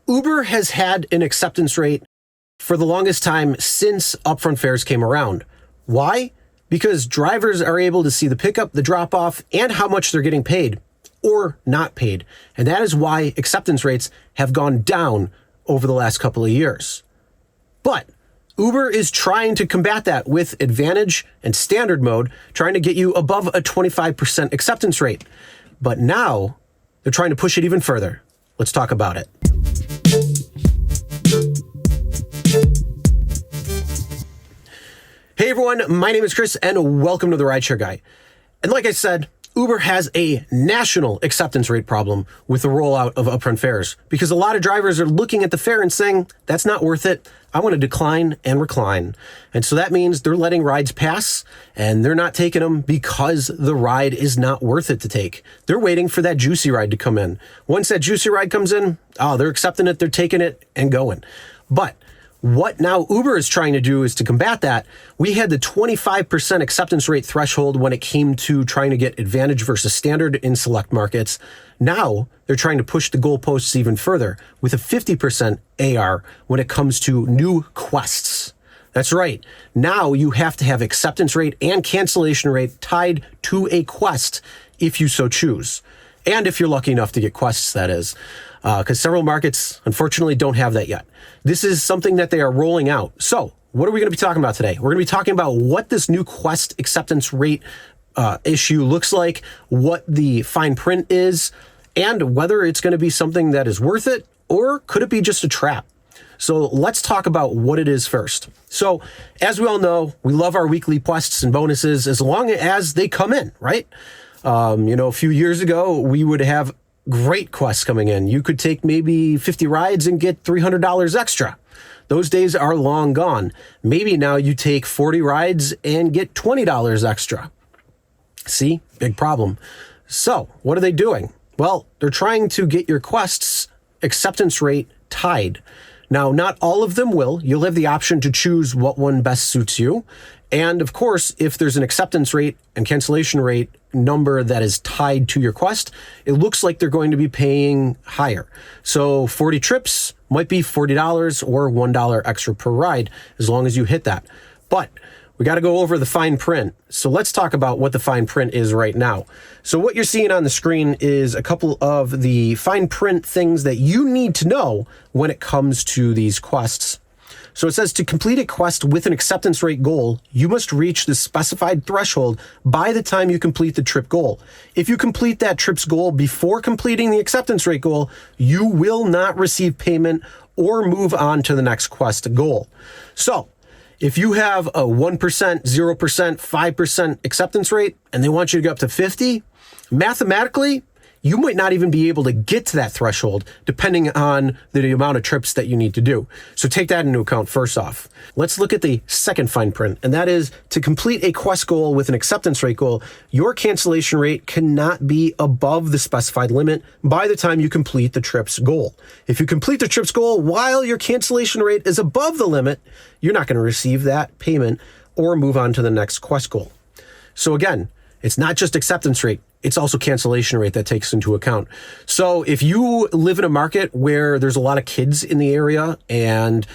Uber has had an acceptance rate for the longest time since upfront fares came around. Why? Because drivers are able to see the pickup, the drop-off, and how much they're getting paid or not paid. And that is why acceptance rates have gone down over the last couple of years. But Uber is trying to combat that with Advantage and Standard mode, trying to get you above a 25% acceptance rate. But now they're trying to push it even further. Let's talk about it. Hey everyone, my name is Chris and welcome to the Rideshare Guy. And like I said, Uber has a national acceptance rate problem with the rollout of upfront fares because a lot of drivers are looking at the fare and saying, that's not worth it. I want to decline and recline. And so that means they're letting rides pass and they're not taking them because the ride is not worth it to take. They're waiting for that juicy ride to come in. Once that juicy ride comes in, they're accepting it, they're taking it and going. But what now Uber is trying to do is to combat that. We had the 25% acceptance rate threshold when it came to trying to get Advantage versus Standard in select markets. Now they're trying to push the goalposts even further with a 50% AR when it comes to new quests. That's right. Now you have to have acceptance rate and cancellation rate tied to a quest if you so choose. And if you're lucky enough to get quests, that is. Because several markets, unfortunately, don't have that yet. This is something that they are rolling out. So what are we going to be talking about today? We're going to be talking about what this new quest acceptance rate issue looks like, what the fine print is, and whether it's going to be something that is worth it, or could it be just a trap? So let's talk about what it is first. So as we all know, we love our weekly quests and bonuses as long as they come in, right? A few years ago, we would have great quests coming in. You could take maybe 50 rides and get $300 extra. Those days are long gone. Maybe now you take 40 rides and get $20 extra. See? Big problem. So what are they doing? Well, they're trying to get your quests acceptance rate tied. Now, not all of them will. You'll have the option to choose what one best suits you. And of course, if there's an acceptance rate and cancellation rate number that is tied to your quest, it looks like they're going to be paying higher. So 40 trips might be $40 or $1 extra per ride, as long as you hit that. But we got to go over the fine print. So let's talk about what the fine print is right now. So what you're seeing on the screen is a couple of the fine print things that you need to know when it comes to these quests. So it says to complete a quest with an acceptance rate goal, you must reach the specified threshold by the time you complete the trip goal. If you complete that trip's goal before completing the acceptance rate goal, you will not receive payment or move on to the next quest goal. So if you have a 1%, 0%, 5% acceptance rate and they want you to go up to 50, mathematically, you might not even be able to get to that threshold depending on the amount of trips that you need to do. So take that into account first off. Let's look at the second fine print, and that is to complete a quest goal with an acceptance rate goal, your cancellation rate cannot be above the specified limit by the time you complete the trip's goal. If you complete the trip's goal while your cancellation rate is above the limit, you're not going to receive that payment or move on to the next quest goal. So again, it's not just acceptance rate. It's also cancellation rate that takes into account. So if you live in a market where there's a lot of kids in the area and,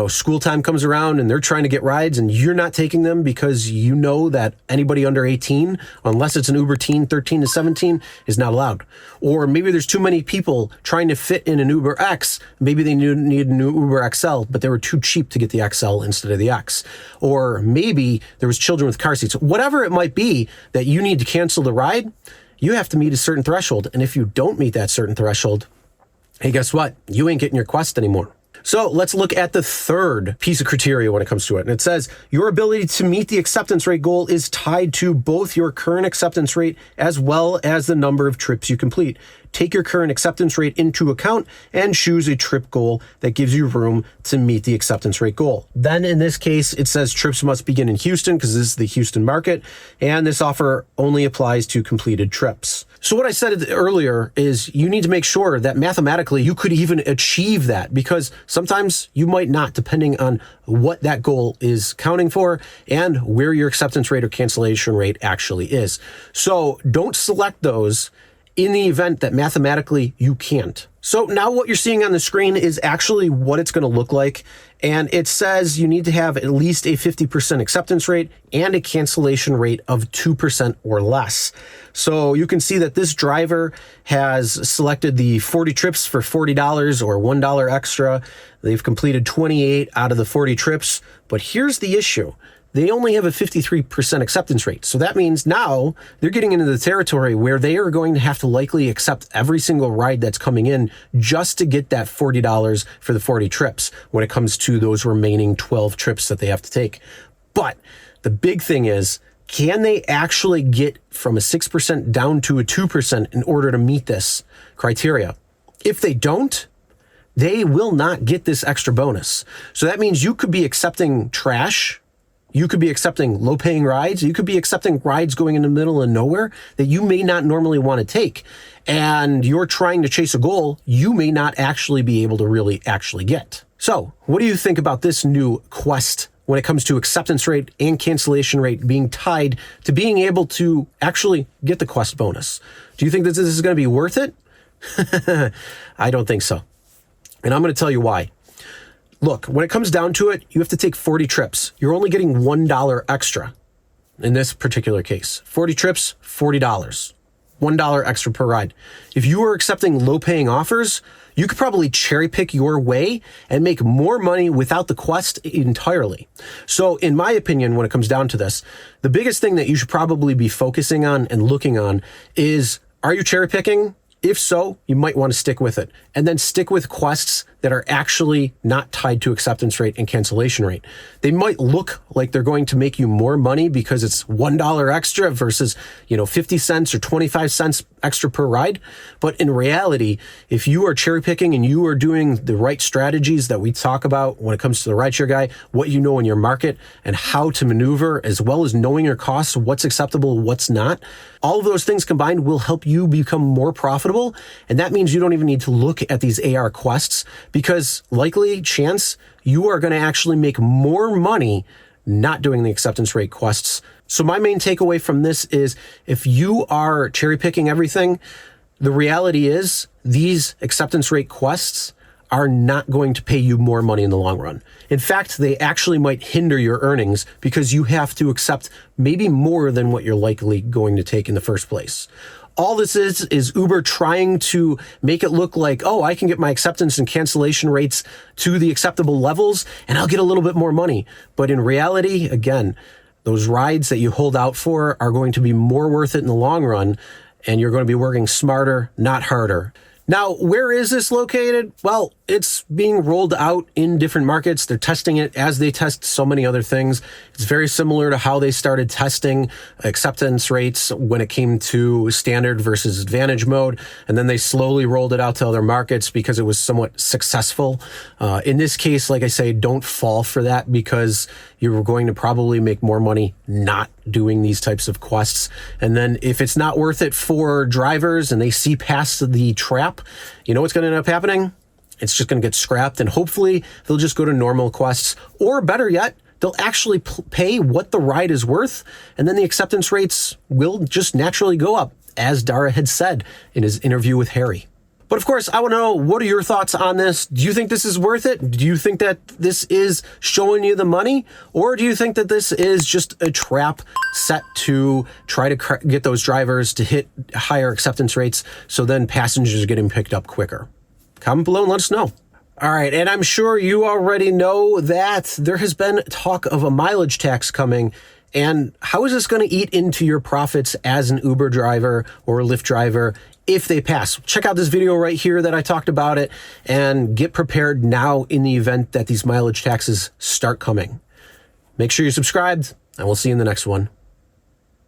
school time comes around and they're trying to get rides and you're not taking them because you know that anybody under 18, unless it's an Uber teen, 13 to 17, is not allowed. Or maybe there's too many people trying to fit in an Uber X. Maybe they need a new Uber XL, but they were too cheap to get the XL instead of the X. Or maybe there was children with car seats. Whatever it might be that you need to cancel the ride, you have to meet a certain threshold. And if you don't meet that certain threshold, hey, guess what? You ain't getting your quest anymore. So let's look at the third piece of criteria when it comes to it. And it says your ability to meet the acceptance rate goal is tied to both your current acceptance rate as well as the number of trips you complete. Take your current acceptance rate into account and choose a trip goal that gives you room to meet the acceptance rate goal. Then in this case, it says trips must begin in Houston because this is the Houston market, and this offer only applies to completed trips. So what I said earlier is you need to make sure that mathematically you could even achieve that, because sometimes you might not, depending on what that goal is counting for and where your acceptance rate or cancellation rate actually is. So don't select those in the event that mathematically you can't. So now what you're seeing on the screen is actually what it's going to look like. And it says you need to have at least a 50% acceptance rate and a cancellation rate of 2% or less. So you can see that this driver has selected the 40 trips for $40 or $1 extra. They've completed 28 out of the 40 trips. But here's the issue. They only have a 53% acceptance rate. So that means now they're getting into the territory where they are going to have to likely accept every single ride that's coming in just to get that $40 for the 40 trips when it comes to those remaining 12 trips that they have to take. But the big thing is, can they actually get from a 6% down to a 2% in order to meet this criteria? If they don't, they will not get this extra bonus. So that means you could be accepting trash. You could be accepting low-paying rides. You could be accepting rides going in the middle of nowhere that you may not normally want to take. And you're trying to chase a goal you may not actually be able to really actually get. So what do you think about this new quest when it comes to acceptance rate and cancellation rate being tied to being able to actually get the quest bonus? Do you think that this is going to be worth it? I don't think so. And I'm going to tell you why. Look, when it comes down to it, you have to take 40 trips. You're only getting $1 extra in this particular case. 40 trips, $40. $1 extra per ride. If you are accepting low-paying offers, you could probably cherry pick your way and make more money without the quest entirely. So in my opinion, when it comes down to this, the biggest thing that you should probably be focusing on and looking on is, are you cherry picking? If so, you might want to stick with it, and then stick with quests that are actually not tied to acceptance rate and cancellation rate. They might look like they're going to make you more money because it's $1 extra versus, 50 cents or 25 cents extra per ride. But in reality, if you are cherry picking and you are doing the right strategies that we talk about when it comes to the Rideshare Guy, what you know in your market and how to maneuver, as well as knowing your costs, what's acceptable, what's not, all of those things combined will help you become more profitable. And that means you don't even need to look at these AR quests, because likely chance you are going to actually make more money not doing the acceptance rate quests. So my main takeaway from this is, if you are cherry picking everything, the reality is these acceptance rate quests are not going to pay you more money in the long run. In fact, they actually might hinder your earnings because you have to accept maybe more than what you're likely going to take in the first place. All this is Uber trying to make it look like, oh, I can get my acceptance and cancellation rates to the acceptable levels and I'll get a little bit more money. But in reality, again, those rides that you hold out for are going to be more worth it in the long run, and you're going to be working smarter, not harder. Now, where is this located? Well, it's being rolled out in different markets. They're testing it as they test so many other things. It's very similar to how they started testing acceptance rates when it came to standard versus advantage mode. And then they slowly rolled it out to other markets because it was somewhat successful. In this case, like I say, don't fall for that, because you're going to probably make more money not doing these types of quests. And then if it's not worth it for drivers and they see past the trap, you know what's going to end up happening? It's just going to get scrapped, and hopefully they'll just go to normal quests, or better yet, they'll actually pay what the ride is worth, and then the acceptance rates will just naturally go up, as Dara had said in his interview with Harry. But of course, I want to know, what are your thoughts on this? Do you think this is worth it? Do you think that this is showing you the money? Or do you think that this is just a trap set to try to get those drivers to hit higher acceptance rates so then passengers are getting picked up quicker? Comment below and let us know. All right, and I'm sure you already know that there has been talk of a mileage tax coming. And how is this going to eat into your profits as an Uber driver or a Lyft driver if they pass? Check out this video right here that I talked about it, and get prepared now in the event that these mileage taxes start coming. Make sure you're subscribed, and we'll see you in the next one.